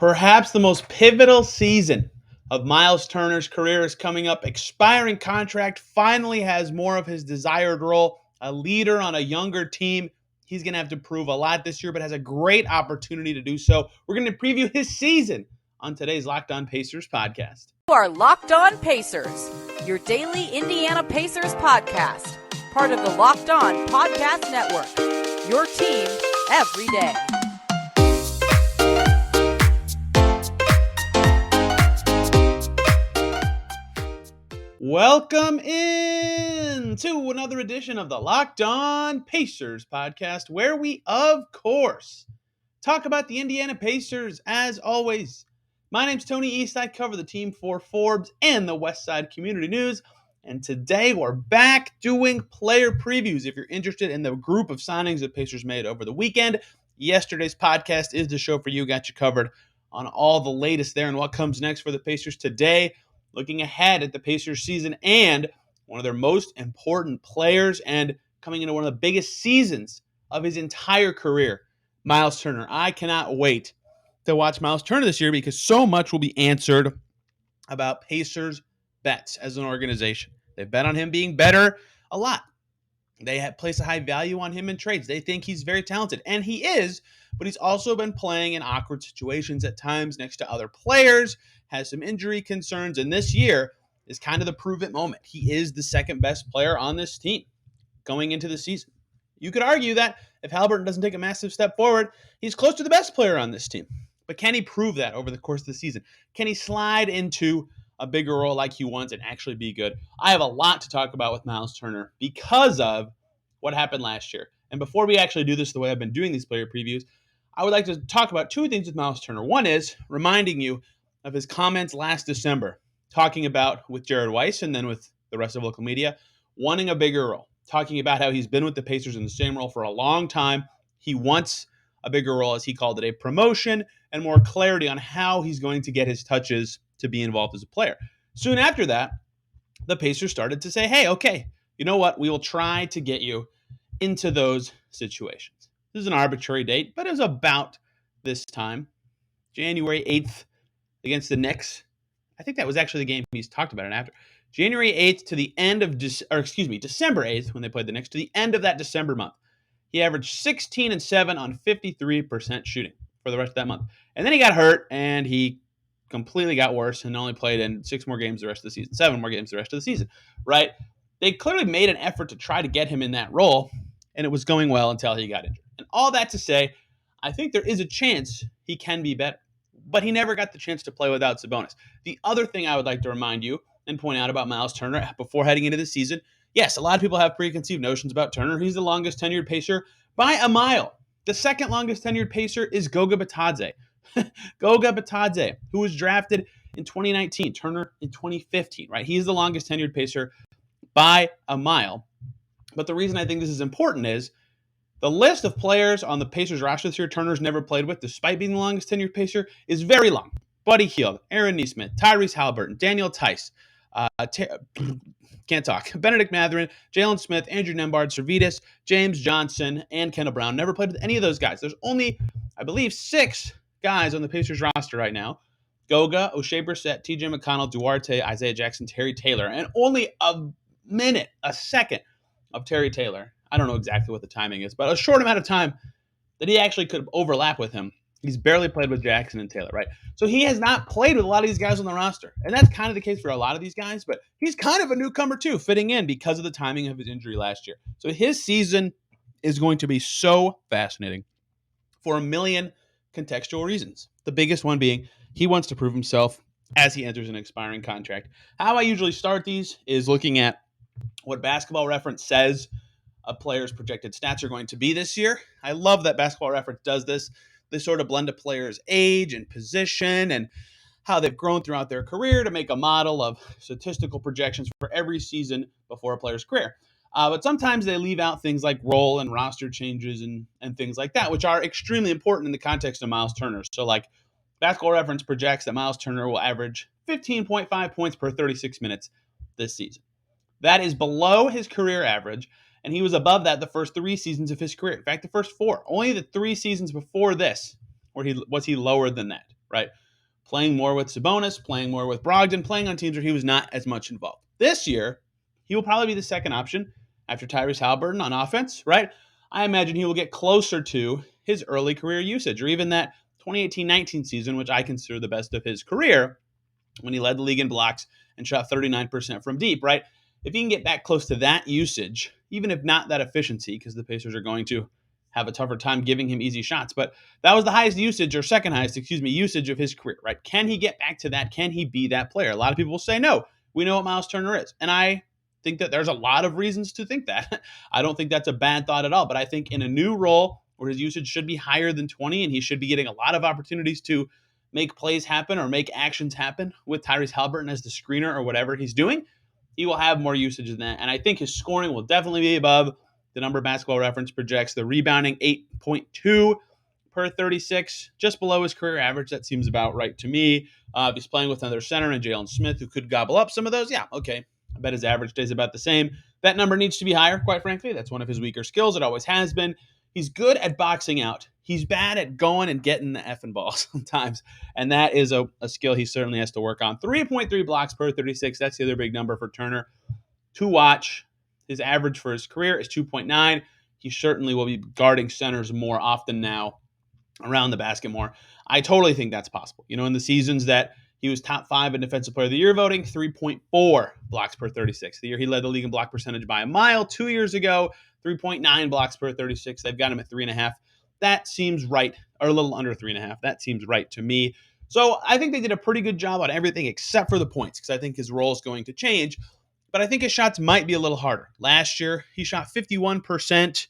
Perhaps the most pivotal season of Myles Turner's career is coming up. Expiring contract, finally has more of his desired role, a leader on a younger team. He's going to have to prove a lot this year, but has a great opportunity to do so. We're going to preview his season on today's Locked On Pacers podcast. You are Locked On Pacers, your daily Indiana Pacers podcast, part of the Locked On Podcast Network, your team every day. Welcome in to another edition of the Locked On Pacers podcast, where we, of course, talk about the Indiana Pacers as always. My name's Tony East. I cover the team for Forbes and the Westside Community News. And today we're back doing player previews. If you're interested in the group of signings that Pacers made over the weekend, yesterday's podcast is the show for you. Got you covered on all the latest there and what comes next for the Pacers today. Looking ahead at the Pacers season and one of their most important players and coming into one of the biggest seasons of his entire career, Myles Turner. I cannot wait to watch Myles Turner this year because so much will be answered about Pacers bets as an organization. They've bet on him being better a lot. They have placed a high value on him in trades. They think he's very talented, and he is, but he's also been playing in awkward situations at times next to other players, has some injury concerns, and this year is kind of the prove-it moment. He is the second best player on this team going into the season. You could argue that if Haliburton doesn't take a massive step forward, he's close to the best player on this team. But can he prove that over the course of the season? Can he slide into a bigger role like he wants and actually be good? I have a lot to talk about with Myles Turner because of what happened last year. And before we actually do this the way I've been doing these player previews, I would like to talk about two things with Myles Turner. One is reminding you of his comments last December, talking about with Jared Weiss and then with the rest of local media, wanting a bigger role, talking about how he's been with the Pacers in the same role for a long time. He wants a bigger role, as he called it, a promotion and more clarity on how he's going to get his touches to be involved as a player. Soon after that, the Pacers started to say, hey, okay, you know what? We will try to get you into those situations. This is an arbitrary date, but it was about this time, January 8th against the Knicks. I think that was actually the game he's talked about it after. January 8th to the end of, December 8th when they played the Knicks, to the end of that December month. He averaged 16 and 7 on 53% shooting for the rest of that month. And then he got hurt, and he completely got worse and only played in 7 more games the rest of the season, right? They clearly made an effort to try to get him in that role, and it was going well until he got injured. And all that to say, I think there is a chance he can be better, but he never got the chance to play without Sabonis. The other thing I would like to remind you and point out about Myles Turner before heading into the season, yes, a lot of people have preconceived notions about Turner. He's the longest tenured Pacer by a mile. The second longest tenured Pacer is Goga Bitadze. Goga Bitadze, who was drafted in 2019, Turner in 2015, right? He's the longest tenured Pacer by a mile. But the reason I think this is important is the list of players on the Pacers roster this year Turner's never played with, despite being the longest tenured Pacer, is very long. Buddy Hield, Aaron Nesmith, Tyrese Haliburton, Daniel Tice, Benedict Mathurin, Jalen Smith, Andrew Nembhard, Servetus, James Johnson, and Kendall Brown. Never played with any of those guys. There's only, I believe, 6 guys on the Pacers roster right now. Goga, O'Shea Brissett, TJ McConnell, Duarte, Isaiah Jackson, Terry Taylor, and only a second of Terry Taylor. I don't know exactly what the timing is, but a short amount of time that he actually could overlap with him. He's barely played with Jackson and Taylor, right? So he has not played with a lot of these guys on the roster. And that's kind of the case for a lot of these guys, but he's kind of a newcomer too, fitting in because of the timing of his injury last year. So his season is going to be so fascinating for a million contextual reasons. The biggest one being he wants to prove himself as he enters an expiring contract. How I usually start these is looking at what Basketball Reference says a player's projected stats are going to be this year. I love that Basketball Reference does this. They sort of blend a player's age and position and how they've grown throughout their career to make a model of statistical projections for every season before a player's career. But sometimes they leave out things like role and roster changes and things like that, which are extremely important in the context of Myles Turner. So like Basketball Reference projects that Myles Turner will average 15.5 points per 36 minutes this season. That is below his career average, and he was above that the first 3 seasons of his career. In fact, the first 4. Only the 3 seasons before this where he was lower than that. right? Playing more with Sabonis, playing more with Brogdon, playing on teams where he was not as much involved. This year, he will probably be the second option after Tyrese Halliburton on offense, right? I imagine he will get closer to his early career usage, or even that 2018-19 season, which I consider the best of his career, when he led the league in blocks and shot 39% from deep, right? If he can get back close to that usage, even if not that efficiency, because the Pacers are going to have a tougher time giving him easy shots, but that was the highest usage, or second highest, usage of his career, right? Can he get back to that? Can he be that player? A lot of people will say no. We know what Myles Turner is. And I think that there's a lot of reasons to think that. I don't think that's a bad thought at all, but I think in a new role where his usage should be higher than 20 and he should be getting a lot of opportunities to make plays happen or make actions happen with Tyrese Halliburton as the screener or whatever he's doing, he will have more usage than that. And I think his scoring will definitely be above the number Basketball Reference projects. The rebounding 8.2 per 36, just below his career average. That seems about right to me. If he's playing with another center and Jalen Smith, who could gobble up some of those, yeah, okay. I bet his average stays about the same. That number needs to be higher, quite frankly. That's one of his weaker skills. It always has been. He's good at boxing out. He's bad at going and getting the effing ball sometimes. And that is a skill he certainly has to work on. 3.3 blocks per 36. That's the other big number for Turner to watch. His average for his career is 2.9. He certainly will be guarding centers more often now, around the basket more. I totally think that's possible. In the seasons that he was top 5 in Defensive Player of the Year voting, 3.4 blocks per 36. The year he led the league in block percentage by a mile. 2 years ago, 3.9 blocks per 36. They've got him at 3.5. That seems right, or a little under 3.5. That seems right to me. So I think they did a pretty good job on everything except for the points, because I think his role is going to change. But I think his shots might be a little harder. Last year, he shot 51%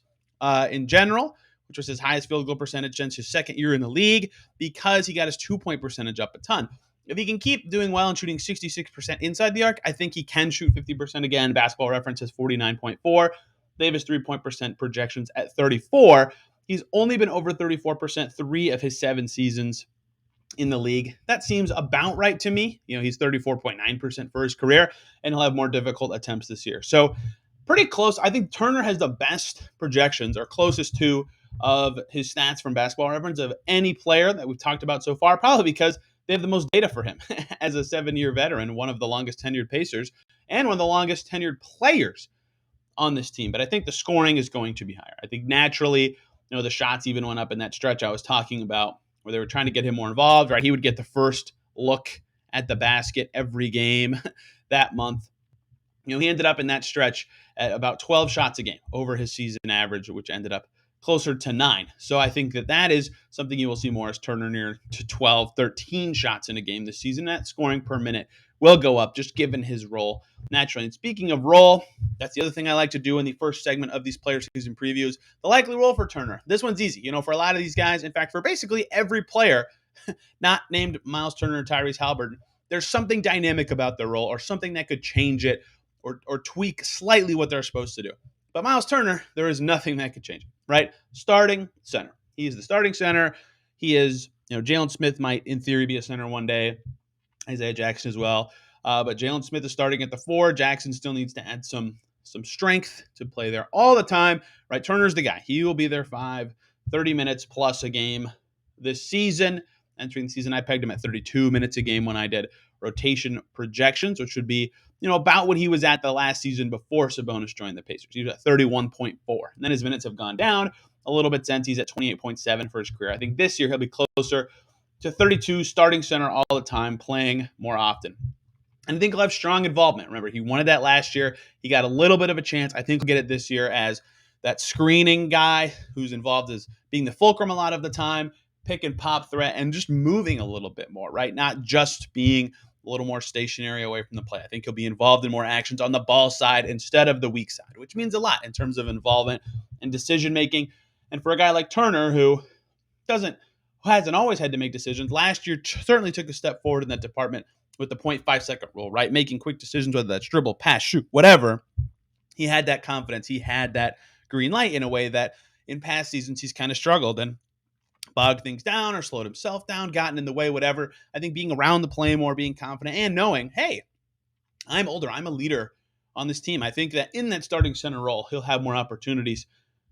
in general, which was his highest field goal percentage since his second year in the league, because he got his 2-point percentage up a ton. If he can keep doing well and shooting 66% inside the arc, I think he can shoot 50% again. Basketball Reference has 49.4. They have his 3-point percent projections at 34. He's only been over 34% 3 of his 7 seasons in the league. That seems about right to me. He's 34.9% for his career, and he'll have more difficult attempts this year. So pretty close. I think Turner has the best projections, or closest to, of his stats from Basketball Reference of any player that we've talked about so far, probably because they have the most data for him as a 7-year veteran, one of the longest tenured Pacers, and one of the longest tenured players on this team. But I think the scoring is going to be higher. I think naturally, the shots even went up in that stretch I was talking about, where they were trying to get him more involved, right? He would get the first look at the basket every game that month. He ended up in that stretch at about 12 shots a game over his season average, which ended up closer to 9. So I think that is something you will see more, as Turner near to 12, 13 shots in a game this season. That scoring per minute will go up, just given his role naturally. And speaking of role, that's the other thing I like to do in the first segment of these player season previews, the likely role for Turner. This one's easy. For a lot of these guys, in fact, for basically every player not named Myles Turner or Tyrese Halliburton, there's something dynamic about their role, or something that could change it, or tweak slightly what they're supposed to do. But Myles Turner, there is nothing that could change it, right? Starting center. He is the starting center. He is, Jalen Smith might, in theory, be a center one day. Isaiah Jackson as well. But Jalen Smith is starting at the 4. Jackson still needs to add some strength to play there all the time, right? Turner's the guy. He will be there 30 minutes plus a game this season. Entering the season, I pegged him at 32 minutes a game when I did rotation projections, which would be, about what he was at the last season before Sabonis joined the Pacers. He was at 31.4. And then his minutes have gone down a little bit since. He's at 28.7 for his career. I think this year he'll be closer to 32, starting center all the time, playing more often. And I think he'll have strong involvement. Remember, he wanted that last year. He got a little bit of a chance. I think he'll get it this year as that screening guy who's involved as being the fulcrum a lot of the time, pick and pop threat, and just moving a little bit more, right? Not just being a little more stationary away from the play. I think he'll be involved in more actions on the ball side instead of the weak side, which means a lot in terms of involvement and decision making. And for a guy like Turner, who hasn't always had to make decisions, last year certainly took a step forward in that department with the 0.5 second rule, right? Making quick decisions, whether that's dribble, pass, shoot, whatever. He had that confidence. He had that green light in a way that in past seasons he's kind of struggled and bogged things down or slowed himself down, gotten in the way, whatever. I think being around the play more, being confident, and knowing, hey, I'm older, I'm a leader on this team. I think that in that starting center role, he'll have more opportunities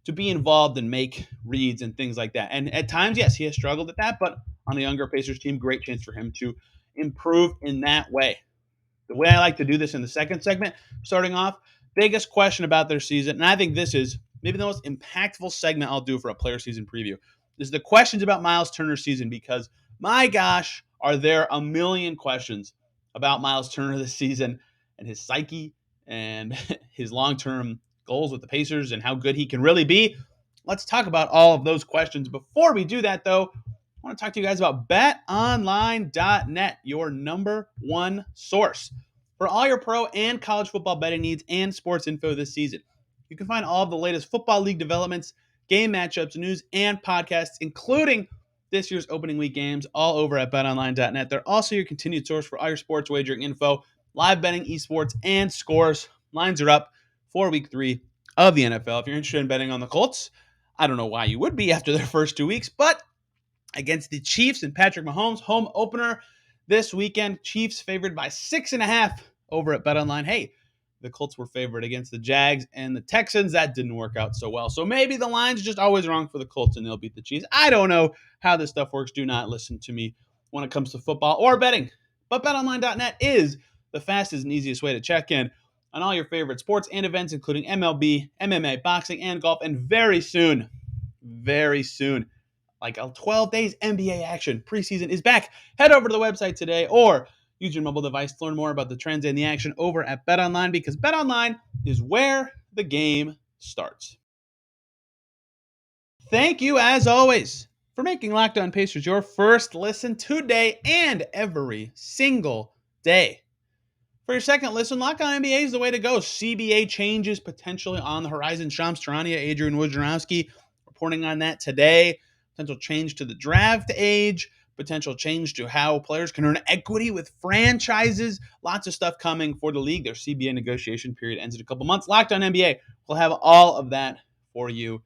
to be involved and make reads and things like that. And at times, yes, he has struggled at that, but on a younger Pacers team. Great chance for him to improve in that way. The way I like to do this in the second segment, starting off, biggest question about their season, and I think this is maybe the most impactful segment I'll do for a player season preview, is the questions about Myles Turner's season, because my gosh, are there a million questions about Myles Turner this season and his psyche and his long-term goals with the Pacers and how good he can really be. Let's talk about all of those questions. Before we do that, though, I want to talk to you guys about betonline.net, your number one source for all your pro and college football betting needs and sports info this season. You can find all of the latest football league developments, game matchups, news, and podcasts, including this year's opening week games, all over at betonline.net. They're also your continued source for all your sports wagering info, live betting, esports, and scores. Lines are up for week 3 of the NFL. If you're interested in betting on the Colts, I don't know why you would be after their first 2 weeks, but against the Chiefs and Patrick Mahomes, home opener this weekend. Chiefs favored by 6.5 over at BetOnline. Hey, the Colts were favored against the Jags and the Texans. That didn't work out so well. So maybe the line's just always wrong for the Colts and they'll beat the Chiefs. I don't know how this stuff works. Do not listen to me when it comes to football or betting. But betonline.net is the fastest and easiest way to check in on all your favorite sports and events, including MLB, MMA, boxing, and golf. And very soon, like 12 days, NBA action. Preseason is back. Head over to the website today or use your mobile device to learn more about the trends and the action over at BetOnline, because BetOnline is where the game starts. Thank you, as always, for making Locked On Pacers your first listen today and every single day. For your second listen, Locked On NBA is the way to go. CBA changes potentially on the horizon. Shams Charania, Adrian Wojnarowski reporting on that today. Potential change to the draft age, potential change to how players can earn equity with franchises. Lots of stuff coming for the league. Their CBA negotiation period ends in a couple months. Locked On NBA will have all of that for you.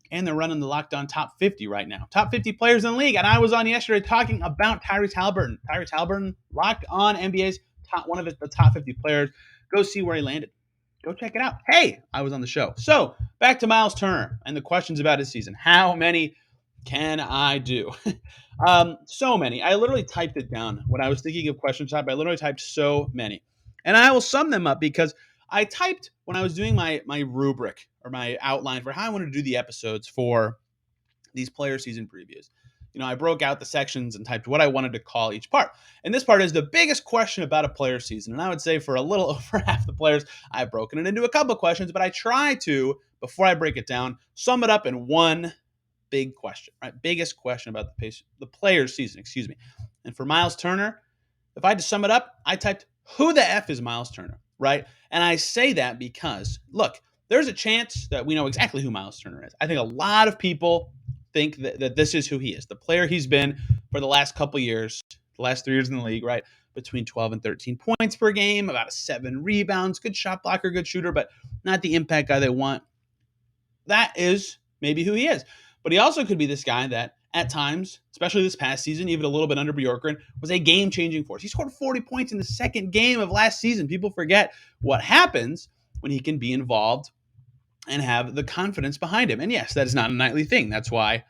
And they're running the Locked On Top 50 right now. Top 50 players in the league. And I was on yesterday talking about Tyrese Haliburton. Tyrese Haliburton, Locked On NBA's one of the top 50 players. Go see where he landed. Go check it out. Hey, I was on the show. So back to Myles Turner and the questions about his season. How many can I do? So many. I literally typed it down when I was thinking of question type. I literally typed so many. And I will sum them up because I typed when I was doing my rubric or my outline for how I wanted to do the episodes for these player season previews. I broke out the sections and typed what I wanted to call each part. And this part is the biggest question about a player season. And I would say for a little over half the players, I've broken it into a couple of questions, but I try to, before I break it down, sum it up in one big question, right? Biggest question about the player season, excuse me. And for Myles Turner, if I had to sum it up, I typed, who the F is Myles Turner, right? And I say that because, look, there's a chance that we know exactly who Myles Turner is. I think a lot of people think that this is who he is, the player he's been for the last couple years, the last 3 years in the league, right? Between 12 and 13 points per game, about 7 rebounds, good shot blocker, good shooter, but not the impact guy they want. That is maybe who he is. But he also could be this guy that at times, especially this past season, even a little bit under Bjorkgren, was a game-changing force. He scored 40 points in the second game of last season. People forget what happens when he can be involved and have the confidence behind him. And yes, that is not a nightly thing. That's why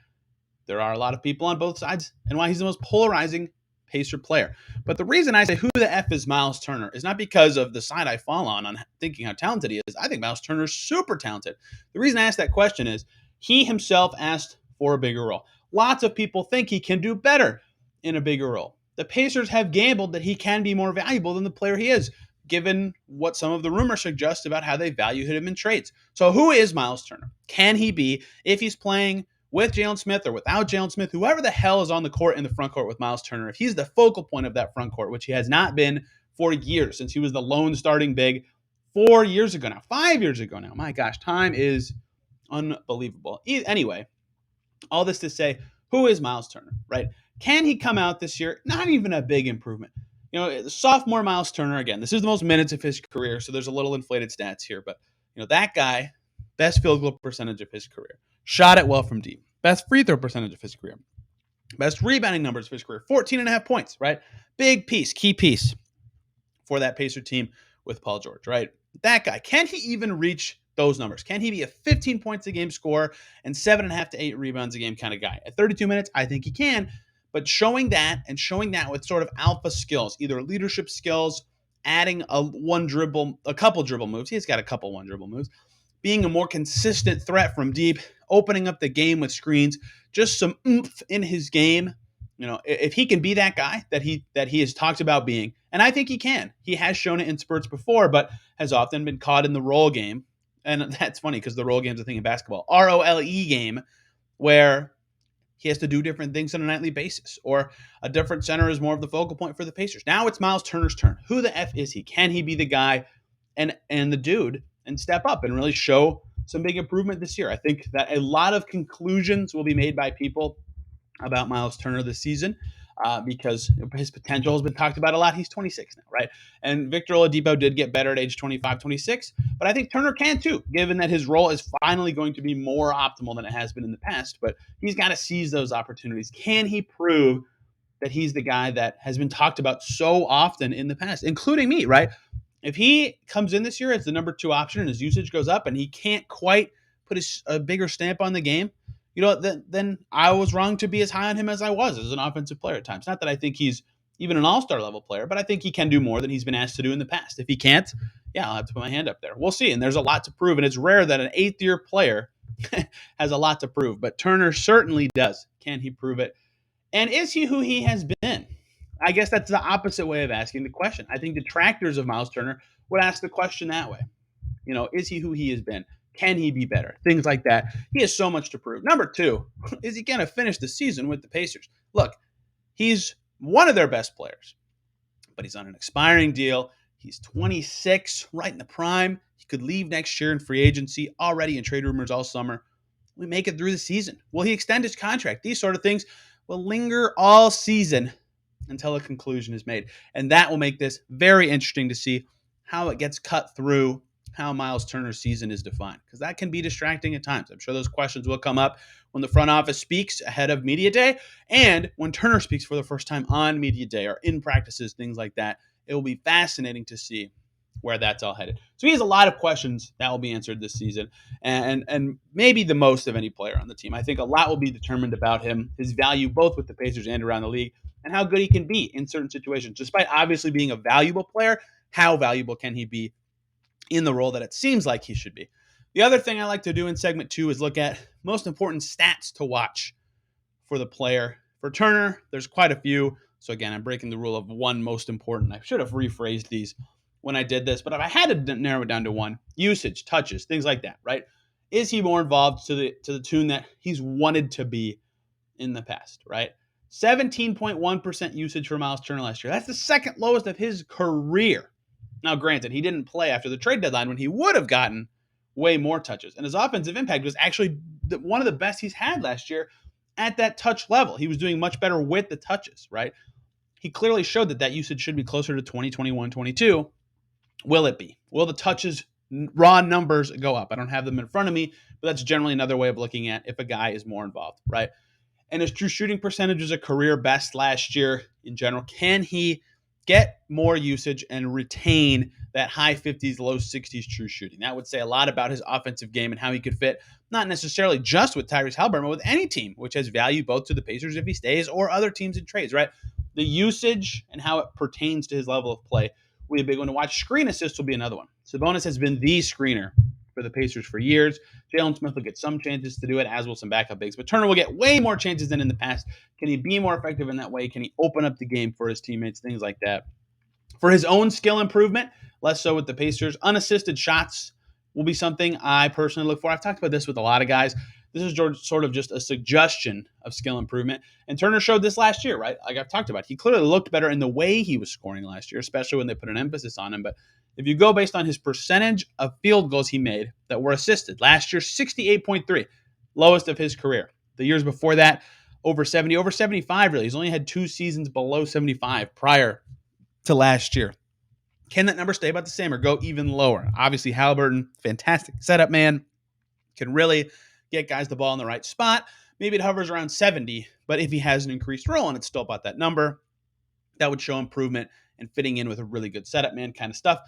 there are a lot of people on both sides and why he's the most polarizing Pacer player. But the reason I say who the F is Myles Turner is not because of the side I fall on thinking how talented he is. I think Myles Turner is super talented. The reason I ask that question is he himself asked for a bigger role. Lots of people think he can do better in a bigger role. The Pacers have gambled that he can be more valuable than the player he is, given what some of the rumors suggest about how they value him in trades. So who is Myles Turner? Can he be, if he's playing with Jalen Smith or without Jalen Smith, whoever the hell is on the court in the front court with Myles Turner, if he's the focal point of that front court, which he has not been for years since he was the lone starting big 4 years ago now, 5 years ago now. My gosh, time is unbelievable. Anyway, all this to say, who is Myles Turner, right? Can he come out this year? Not even a big improvement. Sophomore Myles Turner, again, this is the most minutes of his career, so there's a little inflated stats here, but that guy, best field goal percentage of his career, shot it well from deep, best free throw percentage of his career, best rebounding numbers of his career, 14.5 points, right? Big piece, key piece for that Pacer team with Paul George, right? That guy, can he even reach those numbers? Can he be a 15 points a game scorer and 7.5 to 8 rebounds a game kind of guy? At 32 minutes, I think he can. But showing that and showing that with sort of alpha skills, either leadership skills, adding a couple dribble moves. He's got a couple one dribble moves, being a more consistent threat from deep, opening up the game with screens, just some oomph in his game. If he can be that guy that he has talked about being, and I think he can. He has shown it in spurts before, but has often been caught in the role game. And that's funny because the role game is a thing in basketball. ROLE game, where he has to do different things on a nightly basis, or a different center is more of the focal point for the Pacers. Now it's Myles Turner's turn. Who the F is he? Can he be the guy and the dude and step up and really show some big improvement this year? I think that a lot of conclusions will be made by people about Myles Turner this season because his potential has been talked about a lot. He's 26 now, right? And Victor Oladipo did get better at age 25, 26, but I think Turner can too, given that his role is finally going to be more optimal than it has been in the past. But he's got to seize those opportunities. Can he prove that he's the guy that has been talked about so often in the past, including me, right? If he comes in this year as the number 2 option and his usage goes up and he can't quite put a bigger stamp on the game, then I was wrong to be as high on him as I was as an offensive player at times. Not that I think he's even an all-star level player, but I think he can do more than he's been asked to do in the past. If he can't, yeah, I'll have to put my hand up there. We'll see. And there's a lot to prove. And it's rare that an 8th-year player has a lot to prove. But Turner certainly does. Can he prove it? And is he who he has been? I guess that's the opposite way of asking the question. I think detractors of Myles Turner would ask the question that way. Is he who he has been? Can he be better? Things like that. He has so much to prove. Number 2, is he going to finish the season with the Pacers? Look, he's one of their best players, but he's on an expiring deal. He's 26, right in the prime. He could leave next year in free agency, already in trade rumors all summer. We make it through the season. Will he extend his contract? These sort of things will linger all season until a conclusion is made. And that will make this very interesting to see how it gets cut through, how Myles Turner's season is defined, because that can be distracting at times. I'm sure those questions will come up when the front office speaks ahead of media day and when Turner speaks for the first time on media day or in practices, things like that. It will be fascinating to see where that's all headed. So he has a lot of questions that will be answered this season, and maybe the most of any player on the team. I think a lot will be determined about him, his value both with the Pacers and around the league, and how good he can be in certain situations. Despite obviously being a valuable player, how valuable can he be in the role that it seems like he should be? The other thing I like to do in segment 2 is look at most important stats to watch for the player. For Turner, there's quite a few. So again, I'm breaking the rule of one most important. I should have rephrased these when I did this, but if I had to narrow it down to one, usage, touches, things like that, right? Is he more involved to the tune that he's wanted to be in the past, right? 17.1% usage for Myles Turner last year. That's the second lowest of his career. Now, granted, he didn't play after the trade deadline when he would have gotten way more touches. And his offensive impact was actually one of the best he's had last year at that touch level. He was doing much better with the touches, right? He clearly showed that usage should be closer to 20, 21, 22. Will it be? Will the touches raw numbers go up? I don't have them in front of me, but that's generally another way of looking at if a guy is more involved, right? And his true shooting percentage is a career best last year in general. Can he get more usage and retain that high 50s, low 60s true shooting? That would say a lot about his offensive game and how he could fit, not necessarily just with Tyrese Haliburton, but with any team, which has value both to the Pacers if he stays or other teams in trades, right? The usage and how it pertains to his level of play will be a big one to watch. Screen assists will be another one. Sabonis has been the screener for the Pacers for years. Jalen Smith will get some chances to do it, as will some backup bigs. But Turner will get way more chances than in the past. Can he be more effective in that way? Can he open up the game for his teammates? Things like that. For his own skill improvement, less so with the Pacers. Unassisted shots will be something I personally look for. I've talked about this with a lot of guys. This is sort of just a suggestion of skill improvement. And Turner showed this last year, right? Like I've talked about. He clearly looked better in the way he was scoring last year, especially when they put an emphasis on him. But if you go based on his percentage of field goals he made that were assisted, last year, 68.3, lowest of his career. The years before that, over 70, over 75 really. He's only had 2 seasons below 75 prior to last year. Can that number stay about the same or go even lower? Obviously, Haliburton, fantastic setup man, can really get guys the ball in the right spot. Maybe it hovers around 70, but if he has an increased role and it's still about that number, that would show improvement and fitting in with a really good setup man kind of stuff.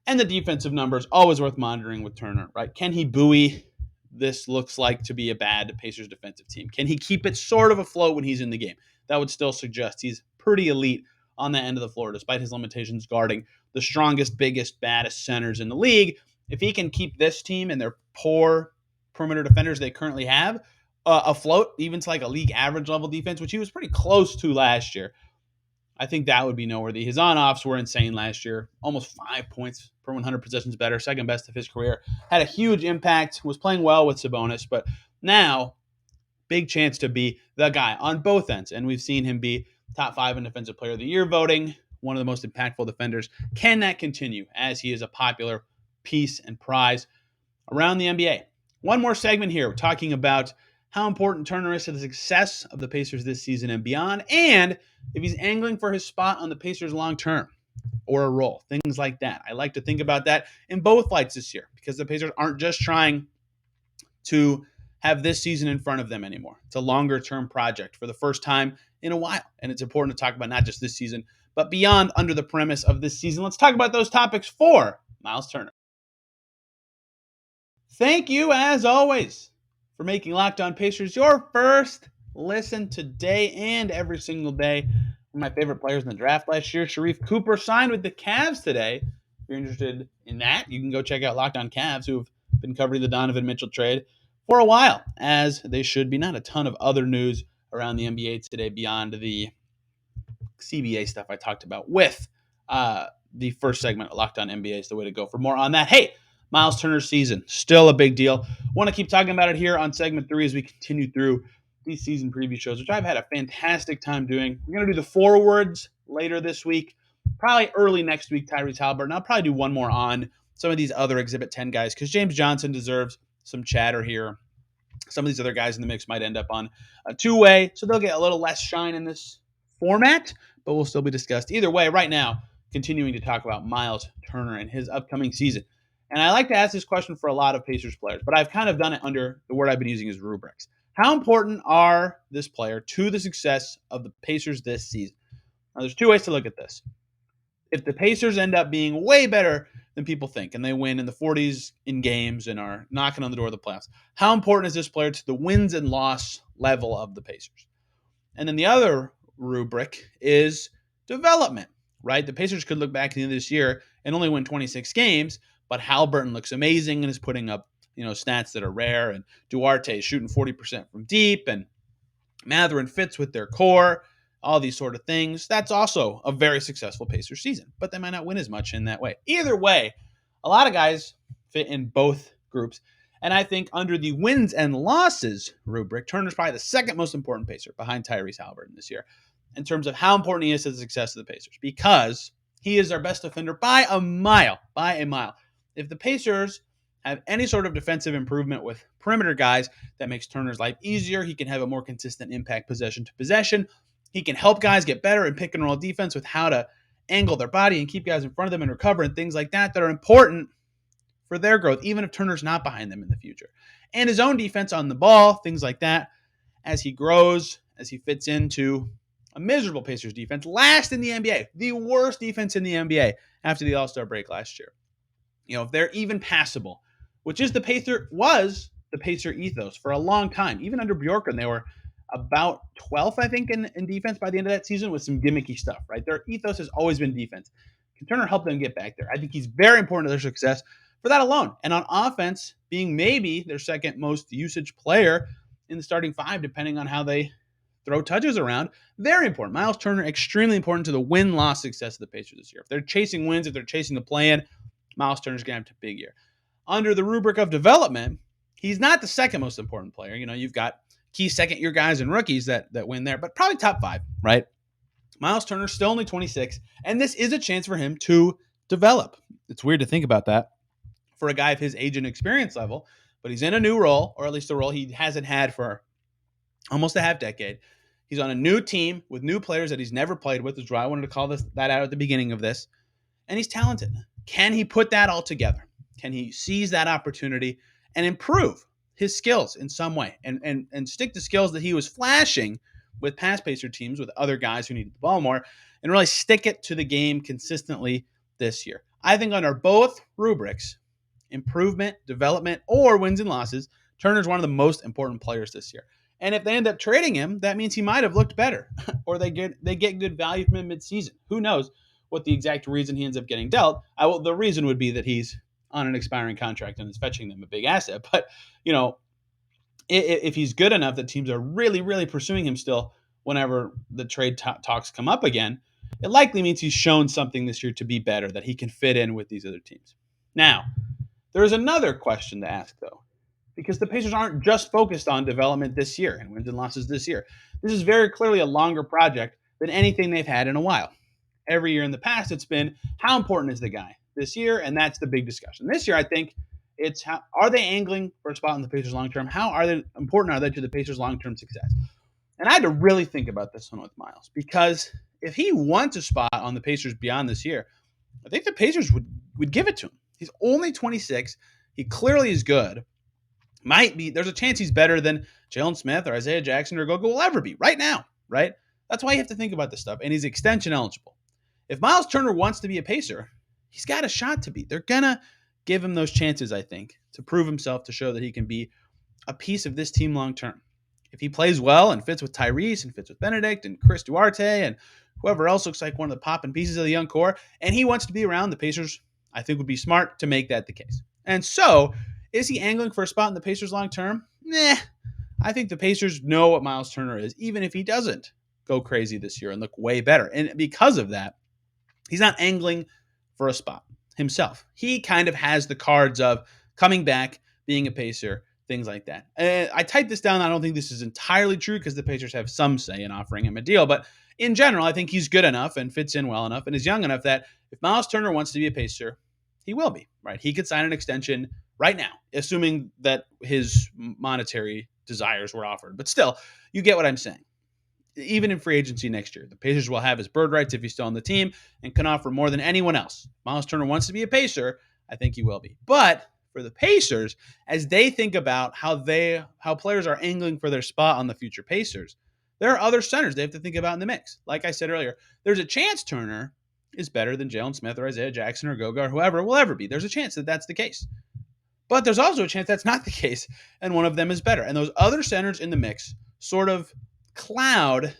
And the defensive numbers, always worth monitoring with Turner, right? Can he buoy this looks like to be a bad Pacers defensive team? Can he keep it sort of afloat when he's in the game? that would still suggest he's pretty elite on that end of the floor, despite his limitations guarding the strongest, biggest, baddest centers in the league. If he can keep this team and their poor perimeter defenders they currently have afloat, even to like a league average level defense, which he was pretty close to last year, I think that would be noteworthy. His on-offs were insane last year. Almost 5 points per 100 possessions better, second best of his career. Had a huge impact, was playing well with Sabonis, but now big chance to be the guy on both ends. And we've seen him be top 5 in Defensive Player of the Year voting, one of the most impactful defenders. Can that continue as he is a popular piece and prize around the NBA? One more segment here. We're talking about how important Turner is to the success of the Pacers this season and beyond, and if he's angling for his spot on the Pacers long term or a role, things like that. I like to think about that in both lights this year because the Pacers aren't just trying to have this season in front of them anymore. It's a longer term project for the first time in a while, and it's important to talk about not just this season, but beyond under the premise of this season. Let's talk about those topics for Myles Turner. Thank you, as always, for making Locked On Pacers your first listen today and every single day. One of my favorite players in the draft last year, Sharif Cooper, signed with the Cavs today. If you're interested in that, you can go check out Locked On Cavs, who have been covering the Donovan Mitchell trade for a while, as they should be. Not a ton of other news around the NBA today beyond the CBA stuff I talked about with the first segment of Locked On NBA is the way to go for more on that. Hey, Myles Turner's season, still a big deal. Want to keep talking about it here on segment 3 as we continue through these season preview shows, which I've had a fantastic time doing. We're going to do the forwards later this week, probably early next week, Tyrese Haliburton. I'll probably do one more on some of these other Exhibit 10 guys because James Johnson deserves some chatter here. Some of these other guys in the mix might end up on a two-way, so they'll get a little less shine in this format, but will still be discussed. Either way, right now, continuing to talk about Myles Turner and his upcoming season. And I like to ask this question for a lot of Pacers players, but I've kind of done it under the word I've been using is rubrics. How important are this player to the success of the Pacers this season? Now, there's two ways to look at this. If the Pacers end up being way better than people think and they win in the 40s in games and are knocking on the door of the playoffs, how important is this player to the wins and loss level of the Pacers? And then the other rubric is development, right? The Pacers could look back at the end of this year and only win 26 games, but Haliburton looks amazing and is putting up, stats that are rare, and Duarte is shooting 40% from deep, and Mathurin fits with their core, all these sort of things. That's also a very successful Pacers season, but they might not win as much in that way. Either way, a lot of guys fit in both groups. And I think under the wins and losses rubric, Turner's probably the second most important Pacer behind Tyrese Haliburton this year in terms of how important he is to the success of the Pacers, because he is our best defender by a mile. If the Pacers have any sort of defensive improvement with perimeter guys, that makes Turner's life easier. He can have a more consistent impact possession to possession. He can help guys get better in pick and roll defense with how to angle their body and keep guys in front of them and recover and things like that are important for their growth, even if Turner's not behind them in the future. And his own defense on the ball, things like that, as he grows, as he fits into a miserable Pacers defense, last in the NBA, the worst defense in the NBA after the All-Star break last year. If they're even passable, which is the Pacer ethos for a long time. Even under Bjorkgren, they were about 12th, I think, in defense by the end of that season with some gimmicky stuff, right? Their ethos has always been defense. Can Turner help them get back there? I think he's very important to their success for that alone. And on offense, being maybe their second most usage player in the starting five, depending on how they throw touches around, very important. Myles Turner, extremely important to the win-loss success of the Pacers this year. If they're chasing wins, if they're chasing the play-in, Myles Turner's going to have a big year. Under the rubric of development, he's not the second most important player. You've got key second-year guys and rookies that win there, but probably top 5, right? Myles Turner's still only 26, and this is a chance for him to develop. It's weird to think about that for a guy of his age and experience level, but he's in a new role, or at least a role he hasn't had for almost a half decade. He's on a new team with new players that he's never played with, which is why I wanted to call that out at the beginning of this, and he's talented. Can he put that all together? Can he seize that opportunity and improve his skills in some way and stick to skills that he was flashing with past Pacer teams with other guys who needed the ball more and really stick it to the game consistently this year? I think under both rubrics, improvement, development, or wins and losses, Turner's one of the most important players this year. And if they end up trading him, that means he might have looked better, or they get good value from him midseason. Who knows what the exact reason he ends up getting dealt? The reason would be that he's on an expiring contract and is fetching them a big asset. But you know, if he's good enough that teams are really, really pursuing him still, whenever the trade talks come up again, it likely means he's shown something this year to be better, that he can fit in with these other teams. Now, there is another question to ask though, because the Pacers aren't just focused on development this year and wins and losses this year. This is very clearly a longer project than anything they've had in a while. Every year in the past, it's been how important is the guy this year, and that's the big discussion. This year, I think it's how are they angling for a spot in the Pacers long term? How important are they to the Pacers long term success? And I had to really think about this one with Myles, because if he wants a spot on the Pacers beyond this year, I think the Pacers would give it to him. He's only 26. He clearly is good. Might be there's a chance he's better than Jalen Smith or Isaiah Jackson or Gogo will ever be right now, right? That's why you have to think about this stuff. And he's extension eligible. If Myles Turner wants to be a Pacer, he's got a shot to be. They're gonna give him those chances, I think, to prove himself, to show that he can be a piece of this team long term. If he plays well and fits with Tyrese and fits with Benedict and Chris Duarte and whoever else looks like one of the popping pieces of the young core, and he wants to be around, the Pacers, I think, would be smart to make that the case. And so, is he angling for a spot in the Pacers long term? Nah. I think the Pacers know what Myles Turner is, even if he doesn't go crazy this year and look way better. And because of that, he's not angling for a spot himself. He kind of has the cards of coming back, being a Pacer, things like that. I typed this down. I don't think this is entirely true because the Pacers have some say in offering him a deal. But in general, I think he's good enough and fits in well enough and is young enough that if Myles Turner wants to be a Pacer, he will be, right? He could sign an extension right now, assuming that his monetary desires were offered. But still, you get what I'm saying. Even in free agency next year, the Pacers will have his bird rights if he's still on the team and can offer more than anyone else. Myles Turner wants to be a Pacer. I think he will be. But for the Pacers, as they think about how players are angling for their spot on the future Pacers, there are other centers they have to think about in the mix. Like I said earlier, there's a chance Turner is better than Jalen Smith or Isaiah Jackson or Goga or whoever will ever be. There's a chance that that's the case. But there's also a chance that's not the case, and one of them is better. And those other centers in the mix sort of cloud,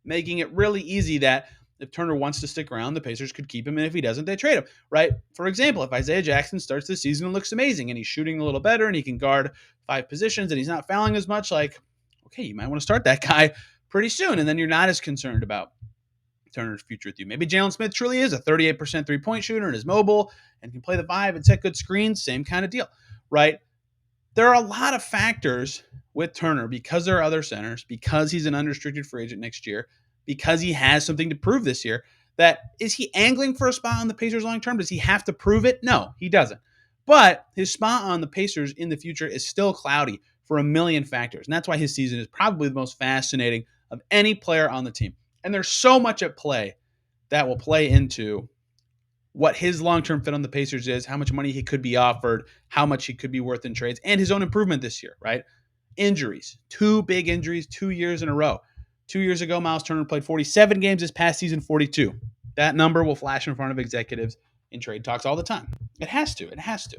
making it really easy that if Turner wants to stick around, the Pacers could keep him, and if he doesn't, they trade him, right? For example, if Isaiah Jackson starts the season and looks amazing, and he's shooting a little better, and he can guard 5 positions, and he's not fouling as much, like, okay, you might want to start that guy pretty soon, and then you're not as concerned about Turner's future with you. Maybe Jalen Smith truly is a 38% three-point shooter and is mobile and can play the 5 and set good screens, same kind of deal, right? There are a lot of factors with Turner because there are other centers, because he's an unrestricted free agent next year, because he has something to prove this year. That is he angling for a spot on the Pacers long term? Does he have to prove it? No, he doesn't. But his spot on the Pacers in the future is still cloudy for a million factors. And that's why his season is probably the most fascinating of any player on the team. And there's so much at play that will play into what his long-term fit on the Pacers is, how much money he could be offered, how much he could be worth in trades, and his own improvement this year, right? Injuries, 2 big injuries, 2 years in a row. 2 years ago, Myles Turner played 47 games. This past season, 42. That number will flash in front of executives in trade talks all the time. It has to,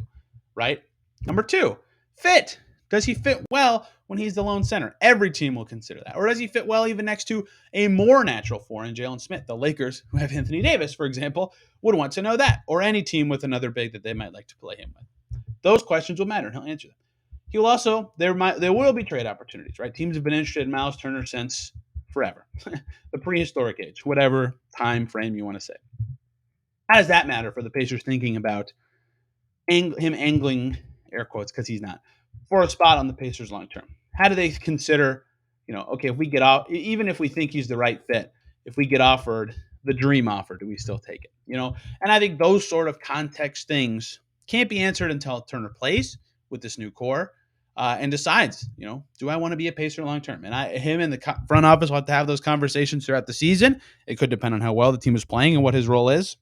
right? Number 2, fit. Does he fit well when he's the lone center? Every team will consider that. Or does he fit well even next to a more natural 4 in Jalen Smith? The Lakers, who have Anthony Davis, for example, would want to know that. Or any team with another big that they might like to play him with. Those questions will matter, and he'll answer them. He will also, there will be trade opportunities, right? Teams have been interested in Myles Turner since forever. The prehistoric age, whatever time frame you want to say. How does that matter for the Pacers thinking about him angling, air quotes, because he's not, for a spot on the Pacers long term? How do they consider, okay, if we get off, even if we think he's the right fit, if we get offered the dream offer, do we still take it? And I think those sort of context things can't be answered until Turner plays with this new core and decides, do I want to be a Pacer long term? And him and the front office will have to have those conversations throughout the season. It could depend on how well the team is playing and what his role is.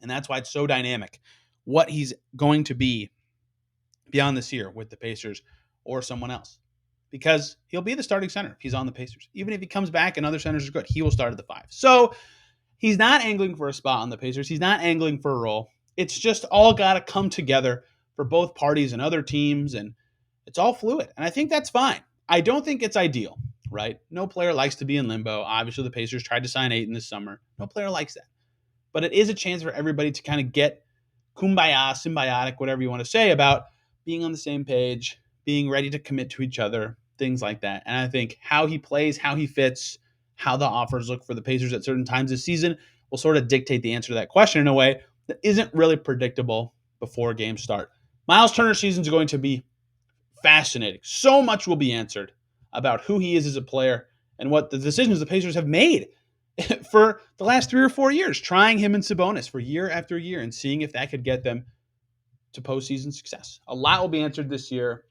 And that's why it's so dynamic, what he's going to be beyond this year with the Pacers or someone else. Because he'll be the starting center if he's on the Pacers. Even if he comes back and other centers are good, he will start at the 5. So he's not angling for a spot on the Pacers. He's not angling for a role. It's just all got to come together for both parties and other teams, and it's all fluid. And I think that's fine. I don't think it's ideal, right? No player likes to be in limbo. Obviously, the Pacers tried to sign Ayton this summer. No player likes that. But it is a chance for everybody to kind of get kumbaya, symbiotic, whatever you want to say, about being on the same page, being ready to commit to each other, things like that. And I think how he plays, how he fits, how the offers look for the Pacers at certain times this season will sort of dictate the answer to that question in a way that isn't really predictable before games start. Myles Turner season is going to be fascinating. So much will be answered about who he is as a player and what the decisions the Pacers have made for the last 3 or 4 years, trying him and Sabonis for year after year and seeing if that could get them to postseason success. A lot will be answered this year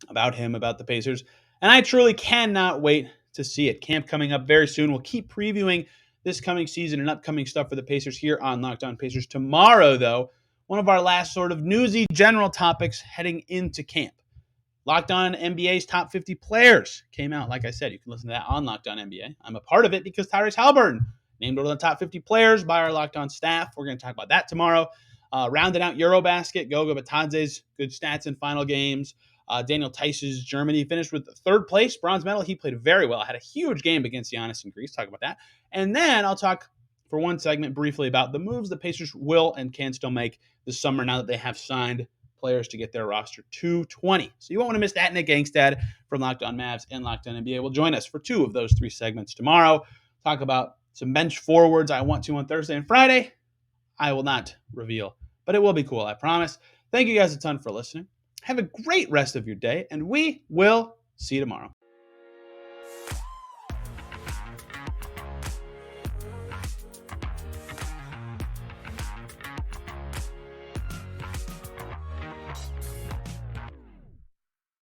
about him, about the Pacers, and I truly cannot wait to see it. Camp coming up very soon. We'll keep previewing this coming season and upcoming stuff for the Pacers here on Locked On Pacers. Tomorrow, though, one of our last sort of newsy general topics heading into camp. Locked On NBA's top 50 players came out. Like I said, you can listen to that on Locked On NBA. I'm a part of it because Tyrese Halliburton named one of the top 50 players by our Locked On staff. We're going to talk about that tomorrow. Rounding out Eurobasket, Goga Batadze's good stats in final games. Daniel Tice's Germany finished with third place, bronze medal. He played very well. Had a huge game against Giannis in Greece. Talk about that. And then I'll talk for one segment briefly about the moves the Pacers will and can still make this summer now that they have signed players to get their roster to 20. So you won't want to miss that. Nick Gangstad from Locked On Mavs and Locked On NBA will join us for 2 of those 3 segments tomorrow. Talk about some bench forwards I want to on Thursday and Friday. I will not reveal, but it will be cool, I promise. Thank you guys a ton for listening. Have a great rest of your day, and we will see you tomorrow.